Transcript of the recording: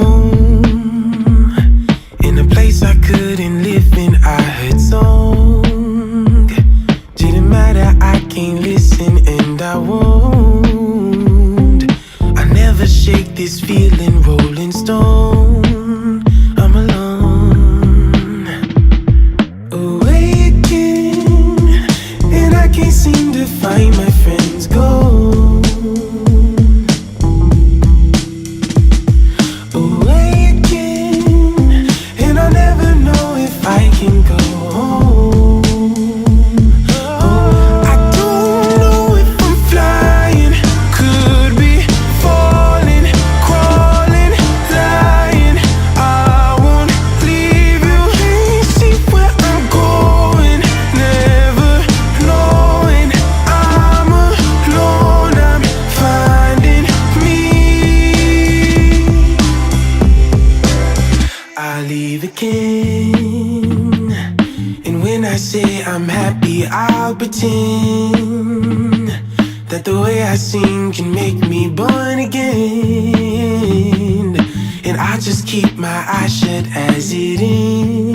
home, in a place I couldn't live in. I heard song, didn't matter, I can't listen and I won't. I never shake this feeling, Rolling Stone, I'm alone. Awaken, and I can't seem to find my friends go. I can go home. Oh, I don't know if I'm flying, could be falling, crawling, lying. I won't leave you, can't see where I'm going, never knowing I'm alone. I'm finding me. I leave again. When I say I'm happy, I'll pretend that the way I sing can make me born again. And I just keep my eyes shut as it ends.